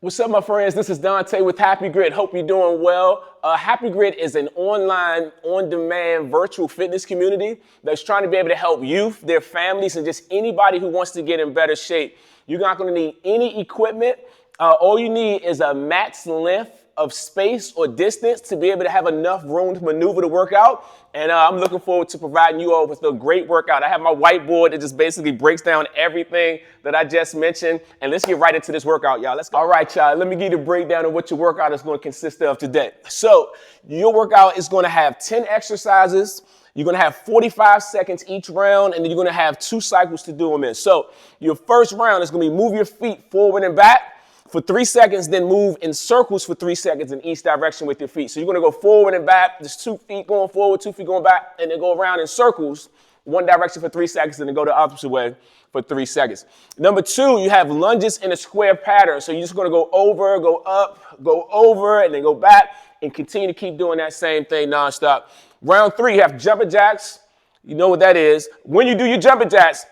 What's up, my friends? This is Dante with HappyGrit. Hope you're doing well. HappyGrit is an online, on-demand virtual fitness community that's trying to be able to help youth, their families, and just anybody who wants to get in better shape. You're not going to need any equipment. All you need is a max length of space or distance to be able to have enough room to maneuver to work out. And I'm looking forward to providing you all with a great workout. I have my whiteboard that just basically breaks down everything that I just mentioned. And let's get right into this workout, y'all. Let's go. All right, y'all. Let me give you the breakdown of what your workout is going to consist of today. So your workout is going to have 10 exercises. You're going to have 45 seconds each round, and then you're going to have 2 cycles to do them in. So your first round is going to be move your feet forward and back for 3 seconds, then move in circles for 3 seconds in each direction with your feet. So you're going to go forward and back, just 2 feet going forward, 2 feet going back, and then go around in circles, one direction for 3 seconds, and then go the opposite way for 3 seconds. Number 2, you have lunges in a square pattern. So you're just going to go over, go up, go over, and then go back, and continue to keep doing that same thing nonstop. Round 3, you have jumping jacks. You know what that is. When you do your jumping jacks,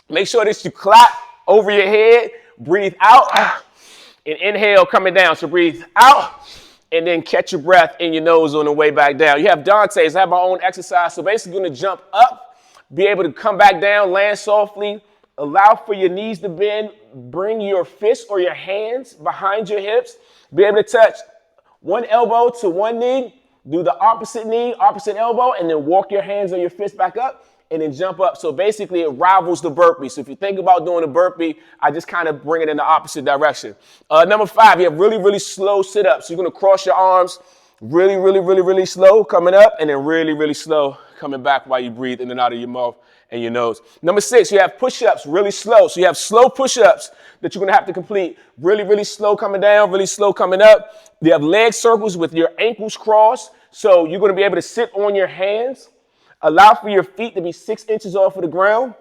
make sure that you clap over your head, breathe out, and inhale coming down. So breathe out and then catch your breath in your nose on the way back down. You have Dante's. I have my own exercise. So basically going to jump up, be able to come back down, land softly, allow for your knees to bend, bring your fists or your hands behind your hips, be able to touch one elbow to one knee, do the opposite knee, opposite elbow, and then walk your hands or your fists back up and then jump up. So basically it rivals the burpee. So if you think about doing a burpee, I just kind of bring it in the opposite direction. Number 5, you have really slow sit-ups. So you're going to cross your arms really slow coming up and then really slow coming back while you breathe in and out of your mouth and your nose. Number 6, you have push-ups really slow. So you have slow push-ups that you're going to have to complete really slow coming down, really slow coming up. You have leg circles with your ankles crossed. So you're going to be able to sit on your hands. Allow for your feet to be 6 inches off of the ground.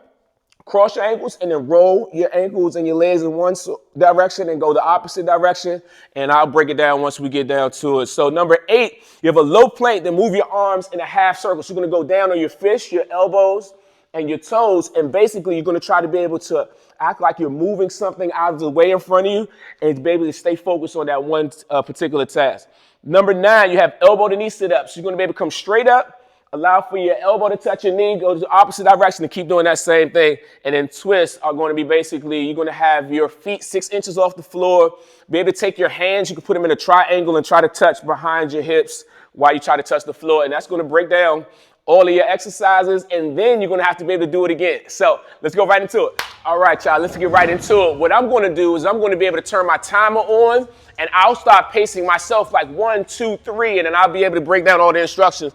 Cross your ankles and then roll your ankles and your legs in one direction and go the opposite direction. And I'll break it down once we get down to it. So number 8, you have a low plank, then move your arms in a half circle. So you're going to go down on your fists, your elbows, and your toes. And basically you're going to try to be able to act like you're moving something out of the way in front of you and be able to stay focused on that one particular task. Number 9, you have elbow to knee sit-ups. So you're going to be able to come straight up. Allow for your elbow to touch your knee, go to the opposite direction and keep doing that same thing. And then twists are going to be basically, you're going to have your feet 6 inches off the floor. Be able to take your hands, you can put them in a triangle and try to touch behind your hips while you try to touch the floor. And that's going to break down all of your exercises. And then you're going to have to be able to do it again. So let's go right into it. All right, y'all, let's get right into it. What I'm going to do is I'm going to be able to turn my timer on and I'll start pacing myself like 1, 2, 3, and then I'll be able to break down all the instructions.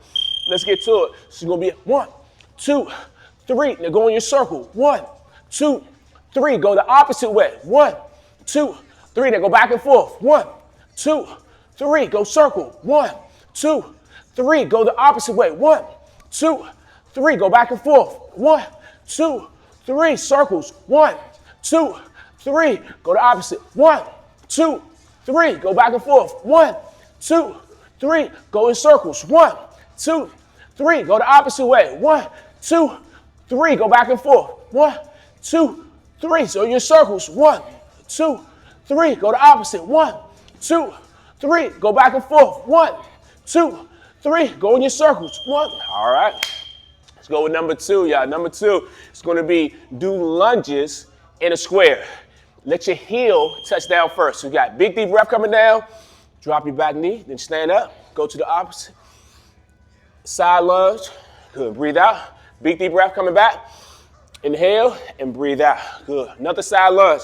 Let's get to it. So it's going to be 1, 2, 3. Now go in your circle. 1, 2, 3. Go the opposite way. 1, 2, 3. Now go back and forth. 1, 2, 3. Go circle. 1, 2, 3. Go the opposite way. 1, 2, 3. Go back and forth. 1, 2, 3. Circles. 1, 2, 3. Go the opposite. 1, 2, 3. Go back and forth. 1, 2, 3. Go in circles. 1, 2, 3. Go the opposite way. 1, 2, 3. Go back and forth. 1, 2, 3. So your circles. 1, 2, 3. Go the opposite. 1, 2, 3. Go back and forth. 1, 2, 3. Go in your circles. 1. All right. Let's go with number 2, y'all. Number 2 is going to be do lunges in a square. Let your heel touch down first. So you got big deep breath coming down. Drop your back knee. Then stand up. Go to the opposite. Side lunge. Good. Breathe out. Big deep breath coming back. Inhale and breathe out. Good. Another side lunge.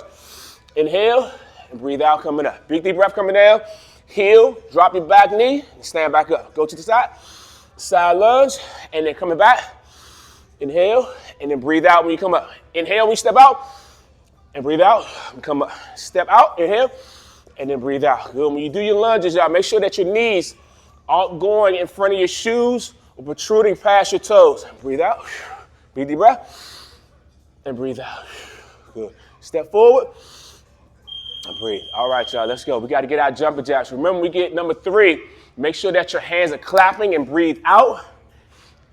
Inhale and breathe out coming up. Big deep breath coming down. Heel. Drop your back knee and stand back up. Go to the side. Side lunge and then coming back. Inhale and then breathe out when you come up. Inhale when you step out and breathe out. Come up. Step out. Inhale and then breathe out. Good. When you do your lunges, y'all, make sure that your knees aren't going in front of your shoes or protruding past your toes. Breathe out. Big deep breath. And breathe out. Good. Step forward. And breathe. All right, y'all. Let's go. We got to get our jumping jacks. Remember, we get number 3. Make sure that your hands are clapping and breathe out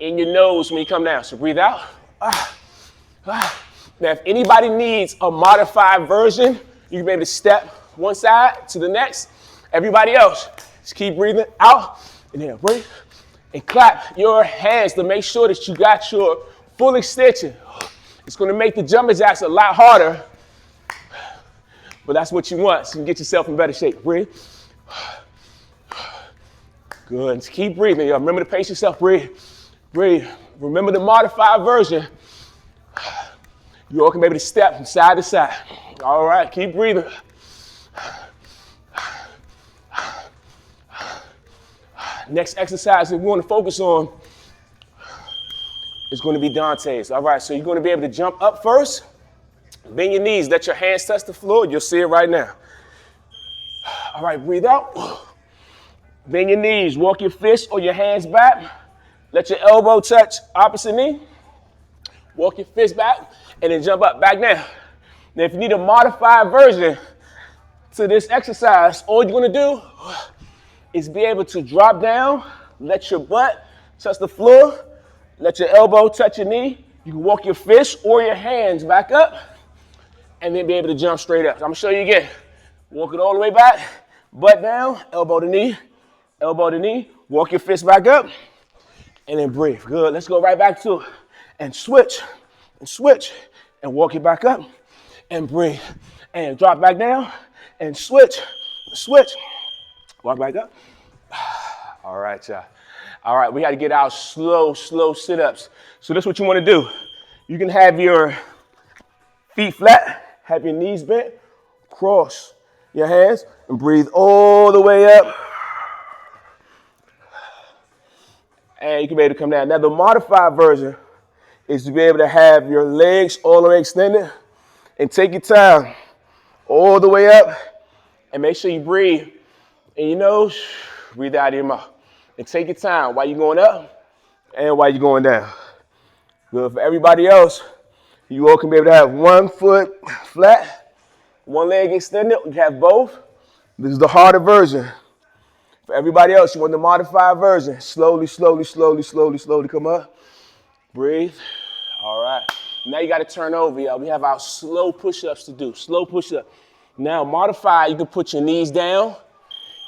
in your nose when you come down. So breathe out. Now, if anybody needs a modified version You can be able to step one side to the next. Everybody else, just keep breathing out. Inhale, breathe. And clap your hands to make sure that you got your full extension. It's going to make the jumping jacks a lot harder, but that's what you want, so you can get yourself in better shape. Breathe. Good. Just keep breathing, y'all. Remember to pace yourself. Breathe. Breathe. Remember the modified version. You all can be able to step from side to side. All right, keep breathing. Next exercise that we want to focus on is going to be Dante's. All right, so you're going to be able to jump up first. Bend your knees. Let your hands touch the floor. You'll see it right now. All right, breathe out. Bend your knees. Walk your fists or your hands back. Let your elbow touch opposite knee. Walk your fist back and then jump up, back down. Now, if you need a modified version to this exercise, all you're going to do is be able to drop down, let your butt touch the floor, let your elbow touch your knee. You can walk your fists or your hands back up and then be able to jump straight up. So I'm going to show you again. Walk it all the way back, butt down, elbow to knee, walk your fist back up, and then breathe. Good. Let's go right back to it. And switch, and walk it back up, and breathe. And drop back down, and switch. Walk back up. All right, y'all. All right, we got to get our slow sit-ups. So this is what you want to do. You can have your feet flat, have your knees bent, cross your hands, and breathe all the way up. And you can be able to come down. Now, the modified version is to be able to have your legs all the way extended and take your time all the way up and make sure you breathe in your nose, breathe out of your mouth. And take your time while you're going up and while you're going down. Good. For everybody else, you all can be able to have one foot flat, one leg extended. You have both. This is the harder version. For everybody else, you want the modified version. Slowly come up. Breathe. All right. Now you got to turn over, y'all. We have our slow push-ups to do. Slow push-up. Now, modified, you can put your knees down.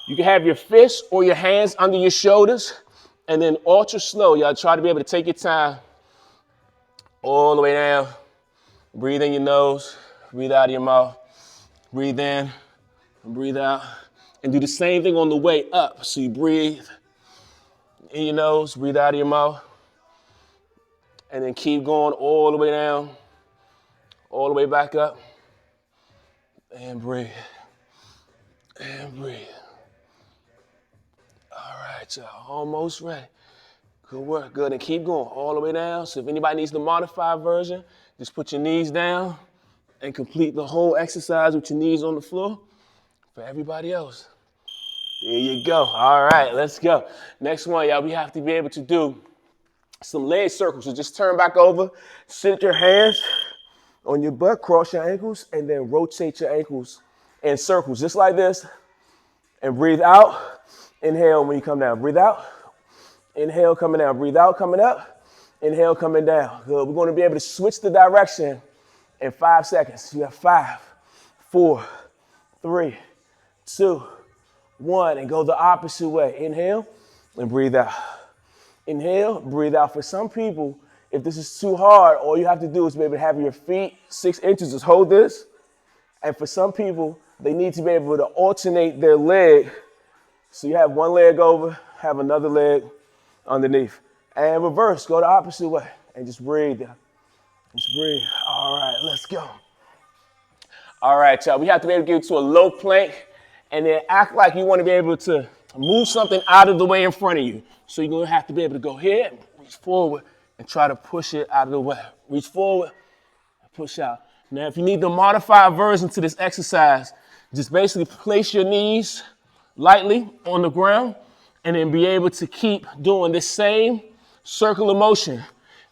You can have your fists or your hands under your shoulders. And then ultra slow, y'all. Try to be able to take your time all the way down. Breathe in your nose. Breathe out of your mouth. Breathe in and breathe out. And do the same thing on the way up. So you breathe in your nose, breathe out of your mouth. And then keep going all the way down, all the way back up. And breathe. And breathe. All right, y'all. Almost ready. Good work. Good. And keep going all the way down. So if anybody needs the modified version, just put your knees down and complete the whole exercise with your knees on the floor. For everybody else, there you go. All right, let's go. Next one, y'all, we have to be able to do some leg circles. So just turn back over, sit your hands on your butt, cross your ankles, and then rotate your ankles in circles, just like this. And breathe out. Inhale when you come down. Breathe out. Inhale, coming down. Breathe out, coming up. Inhale, coming down. Good. We're going to be able to switch the direction in 5 seconds. You have 5, 4, 3, 2, 1, and go the opposite way. Inhale and breathe out. Inhale, breathe out. For some people, if this is too hard, all you have to do is be able to have your feet 6 inches. Just hold this. And for some people, they need to be able to alternate their leg. So you have one leg over, have another leg underneath. And reverse, go the opposite way. And just breathe. Just breathe. All right, let's go. All right, y'all. We have to be able to get to a low plank and then act like you want to be able to move something out of the way in front of you. So you're going to have to be able to go here, reach forward, and try to push it out of the way. Reach forward, and push out. Now, if you need the modified version to this exercise, just basically place your knees lightly on the ground and then be able to keep doing this same circular motion.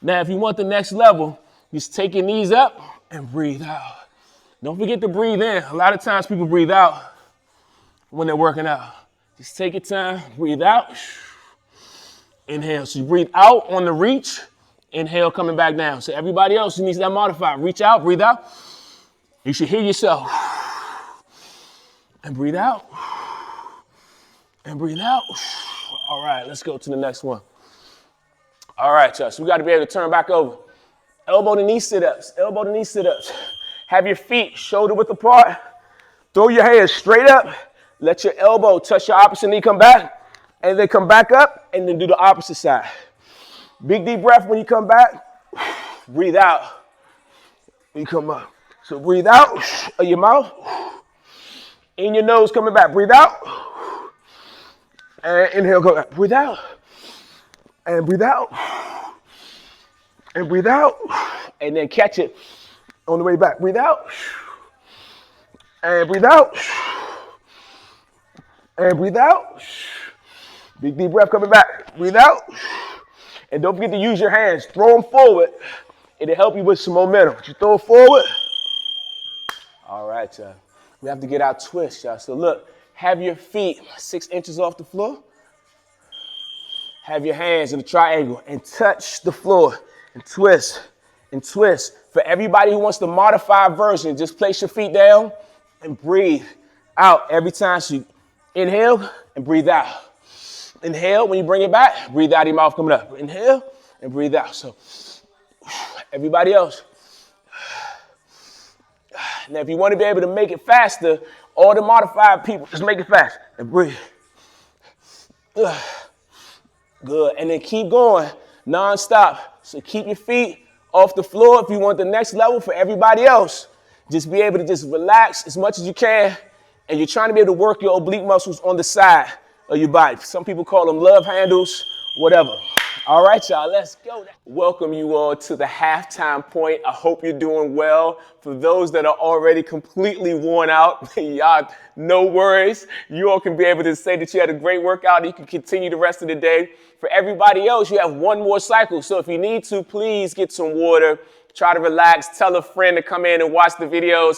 Now, if you want the next level, just take your knees up and breathe out. Don't forget to breathe in. A lot of times people breathe out when they're working out. Just take your time, breathe out. Inhale. So you breathe out on the reach. Inhale, coming back down. So everybody else who needs that modified, reach out, breathe out. You should hear yourself. And breathe out. And breathe out. All right, let's go to the next one. All right, y'all, so we gotta be able to turn back over. Elbow to knee sit-ups, elbow to knee sit-ups. Have your feet shoulder width apart. Throw your hands straight up. Let your elbow touch your opposite knee, come back. And then come back up and then do the opposite side. Big deep breath when you come back. Breathe out. When you come up. So breathe out of your mouth. In your nose coming back. Breathe out. And inhale, go back. Breathe out. And breathe out. And breathe out. And then catch it on the way back. Breathe out. And breathe out. And breathe out. Big deep breath coming back. Breathe out. And don't forget to use your hands. Throw them forward. It'll help you with some momentum. You throw it forward. All right, y'all. We have to get our twist, y'all. So look, have your feet 6 inches off the floor. Have your hands in a triangle and touch the floor and twist and twist. For everybody who wants the modified version, just place your feet down and breathe out every time. So you inhale and breathe out. Inhale when you bring it back. Breathe out, your mouth coming up. Inhale and breathe out. So everybody else. Now, if you want to be able to make it faster, all the modified people, just make it fast and breathe. Good. And then keep going non-stop. So keep your feet off the floor if you want the next level. For everybody else, just be able to just relax as much as you can. And you're trying to be able to work your oblique muscles on the side of your body. Some people call them love handles, whatever. All right, y'all, let's go. Welcome you all to the halftime point. I hope you're doing well. For those that are already completely worn out, y'all, no worries. You all can be able to say that you had a great workout. You can continue the rest of the day. For everybody else, you have one more cycle. So if you need to, please get some water. Try to relax. Tell a friend to come in and watch the videos.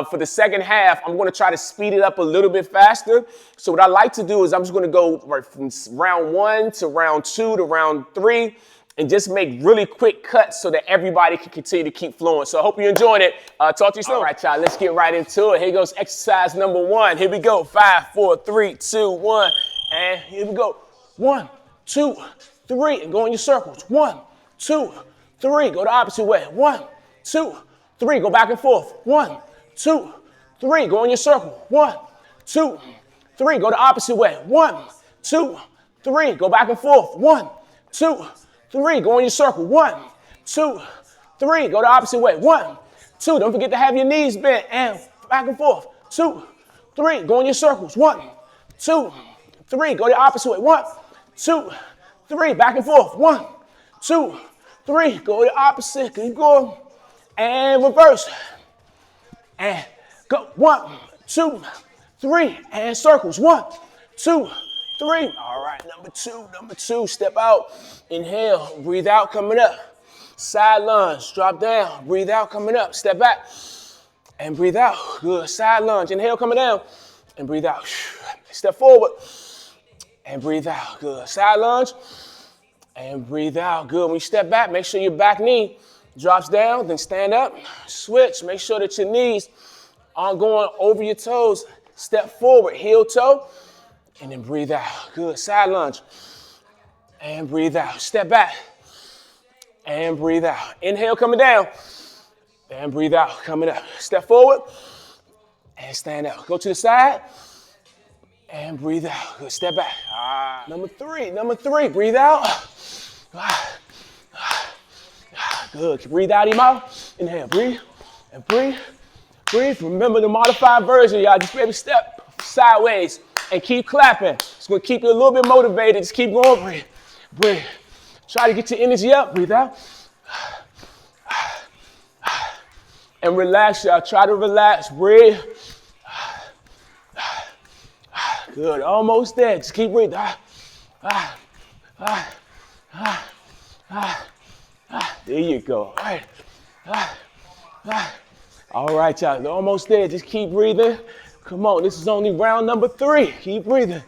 For the second half, I'm going to try to speed it up a little bit faster. So what I like to do is I'm just going to go right from round 1 to round 2 to round 3 and just make really quick cuts so that everybody can continue to keep flowing. So I hope you're enjoying it. Talk to you soon. All right, y'all, let's get right into it. Here goes exercise number 1. Here we go. 5, 4, 3, 2, 1. And here we go. 1, 2, 3. And go in your circles. 1, 2, 3. Go the opposite way. 1, 2, 3. Go back and forth. 1, 2, 3. Go in your circle. 1, 2, 3. Go the opposite way. 1, 2, 3. Go back and forth. 1, 2, 3. Go in your circle. 1, 2, 3. Go the opposite way. 1, 2. Don't forget to have your knees bent and back and forth. 2, 3. Go in your circles. 1, 2, 3. Go the opposite way. 1, 2, 3. Back and forth. 1, 2, 3. Go the opposite. Keep going. And reverse. And go. 1, 2, 3. And circles. 1, 2, 3. All right. Number two. Step out. Inhale. Breathe out. Coming up. Side lunge. Drop down. Breathe out. Coming up. Step back. And breathe out. Good. Side lunge. Inhale. Coming down. And breathe out. Step forward. And breathe out. Good. Side lunge. And breathe out. Good. When you step back, make sure your back knee drops down. Then stand up. Switch. Make sure that your knees aren't going over your toes. Step forward. Heel toe. And then breathe out. Good. Side lunge. And breathe out. Step back. And breathe out. Inhale coming down. And breathe out. Coming up. Step forward. And stand up. Go to the side. And breathe out. Good. Step back. Number three. Breathe out. Good. Breathe out of your mouth. Inhale. Breathe. And breathe. Breathe. Remember the modified version, y'all. Just maybe step sideways and keep clapping. It's going to keep you a little bit motivated. Just keep going. Breathe. Breathe. Try to get your energy up. Breathe out. And relax, y'all. Try to relax. Breathe. Good. Almost there. Just keep breathing. There you go. All right, y'all. Almost there. Just keep breathing. Come on. This is only round number 3. Keep breathing.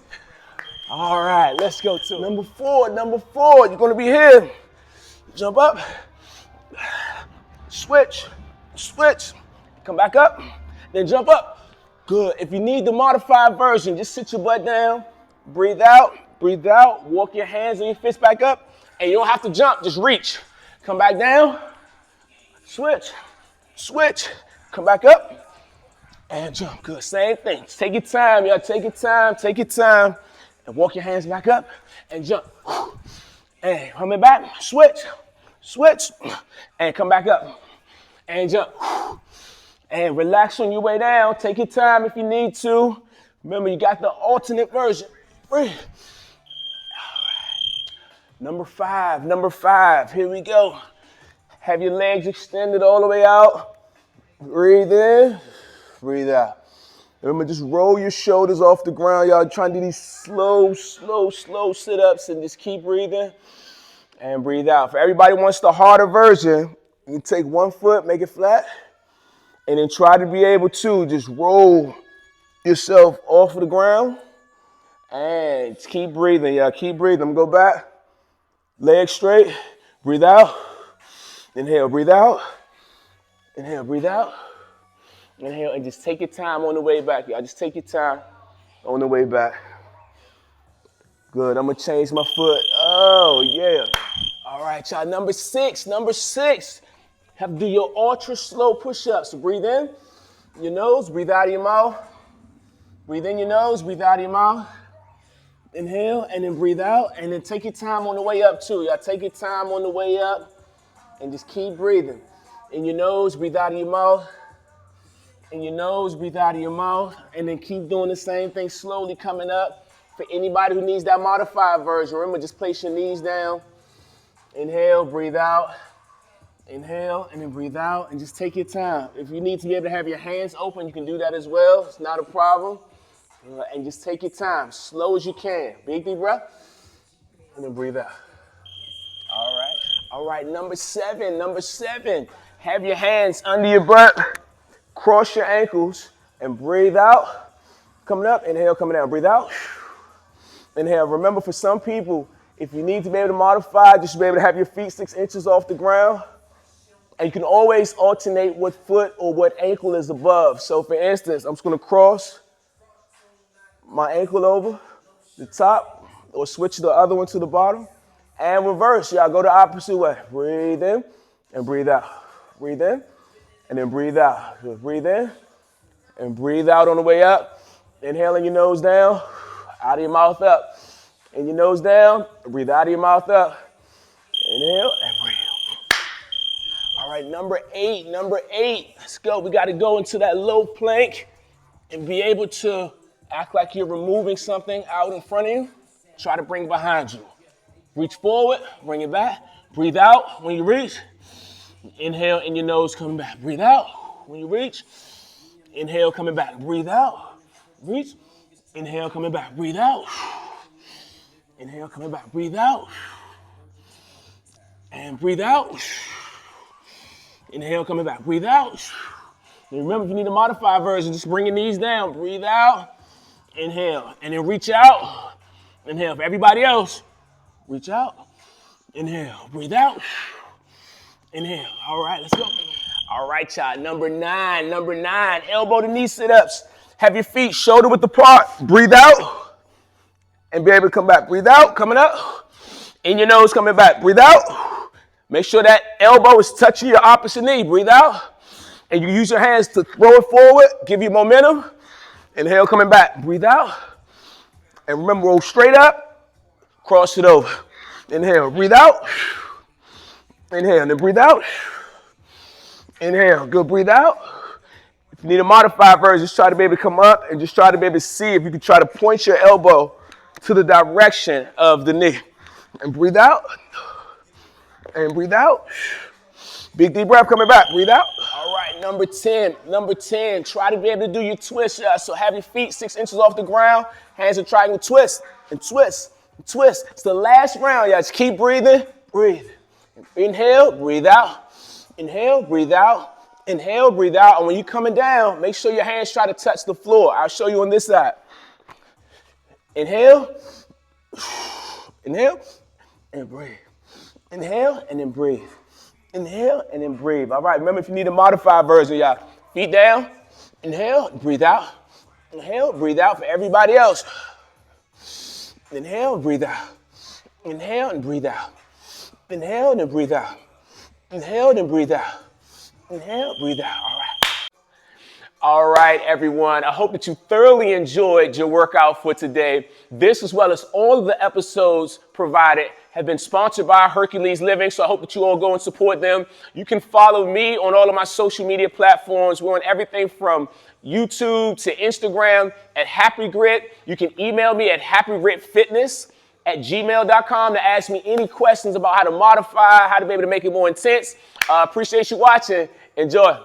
All right. Let's go to number 4. You're going to be here. Jump up. Switch. Come back up. Then jump up. Good. If you need the modified version, just sit your butt down, breathe out, walk your hands and your fists back up, and you don't have to jump, just reach. Come back down, switch, come back up, and jump. Good. Same thing. Take your time, y'all. Take your time, and walk your hands back up and jump. And coming back, switch, and come back up and jump. And relax on your way down. Take your time if you need to. Remember, you got the alternate version. Breathe. All right. Number five. Here we go. Have your legs extended all the way out. Breathe in, breathe out. Remember, just roll your shoulders off the ground. Y'all trying to do these slow sit-ups and just keep breathing and breathe out. For everybody who wants the harder version, you can take one foot, make it flat, and then try to be able to just roll yourself off of the ground and just keep breathing, y'all. Keep breathing. I'm gonna go back. Legs straight. Breathe out. Inhale, breathe out. Inhale, breathe out. Inhale, and just take your time on the way back, y'all. Just take your time on the way back. Good. I'm gonna change my foot. Oh, yeah. All right, y'all. Number six. Have to do your ultra slow push-ups. So breathe in your nose, breathe out of your mouth. Breathe in your nose, breathe out of your mouth. Inhale, and then breathe out. And then take your time on the way up, too. Y'all take your time on the way up and just keep breathing. In your nose, breathe out of your mouth. In your nose, breathe out of your mouth. And then keep doing the same thing, slowly coming up. For anybody who needs that modified version, remember, just place your knees down. Inhale, breathe out. Inhale, and then breathe out, and just take your time. If you need to be able to have your hands open, you can do that as well. It's not a problem. And just take your time, slow as you can. Big deep breath, and then breathe out. All right, number seven. Have your hands under your butt, cross your ankles, and breathe out. Coming up, inhale, coming down, breathe out. Inhale. Remember, for some people, if you need to be able to modify, just be able to have your feet 6 inches off the ground. And you can always alternate what foot or what ankle is above. So for instance, I'm just gonna cross my ankle over the top or switch the other one to the bottom and reverse. Y'all go the opposite way. Breathe in and breathe out. Breathe in and then breathe out. Just breathe in and breathe out on the way up. Inhaling your nose down, out of your mouth up. In your nose down, breathe out of your mouth up. Inhale and breathe. All right, number eight. Let's go. We got to go into that low plank and be able to act like you're removing something out in front of you. Try to bring it behind you. Reach forward, bring it back. Breathe out when you reach. Inhale in your nose, coming back. Breathe out when you reach. Inhale, coming back. Breathe out. Reach. Inhale, coming back. Breathe out. Inhale, coming back. Breathe out. And breathe out. Inhale, coming back. Breathe out. And remember, if you need a modified version, just bring your knees down. Breathe out. Inhale. And then reach out. Inhale. For everybody else, reach out. Inhale. Breathe out. Inhale. All right, let's go. All right, y'all. Number nine. Elbow to knee sit-ups. Have your feet shoulder width apart. Breathe out. And be able to come back. Breathe out. Coming up. In your nose, coming back. Breathe out. Make sure that elbow is touching your opposite knee. Breathe out. And you use your hands to throw it forward, give you momentum. Inhale, coming back. Breathe out. And remember, roll straight up, cross it over. Inhale, breathe out. Inhale, and then breathe out. Inhale, good, breathe out. If you need a modified version, just try to be able to come up and just try to be able to see if you can try to point your elbow to the direction of the knee. And breathe out. And breathe out. Big deep breath coming back. Breathe out. All right, number 10. Try to be able to do your twist. So have your feet 6 inches off the ground. Hands in triangle, twist and twist and twist. It's the last round, y'all. Just keep breathing. Breathe. Inhale, breathe out. Inhale, breathe out. Inhale, breathe out. And when you're coming down, make sure your hands try to touch the floor. I'll show you on this side. Inhale. Inhale and breathe. Inhale and then breathe. Inhale and then breathe. All right, remember if you need a modified version, y'all. Feet down. Inhale, breathe out. Inhale, breathe out for everybody else. Inhale, breathe out. Inhale and breathe out. Inhale and breathe out. Inhale and breathe out. Inhale, breathe out. All right. All right, everyone. I hope that you thoroughly enjoyed your workout for today. This, as well as all of the episodes provided, have been sponsored by Hercules Living, so I hope that you all go and support them. You can follow me on all of my social media platforms. We're on everything from YouTube to Instagram at HappyGrit. You can email me at happygritfitness@gmail.com to ask me any questions about how to modify, how to be able to make it more intense. Appreciate you watching. Enjoy.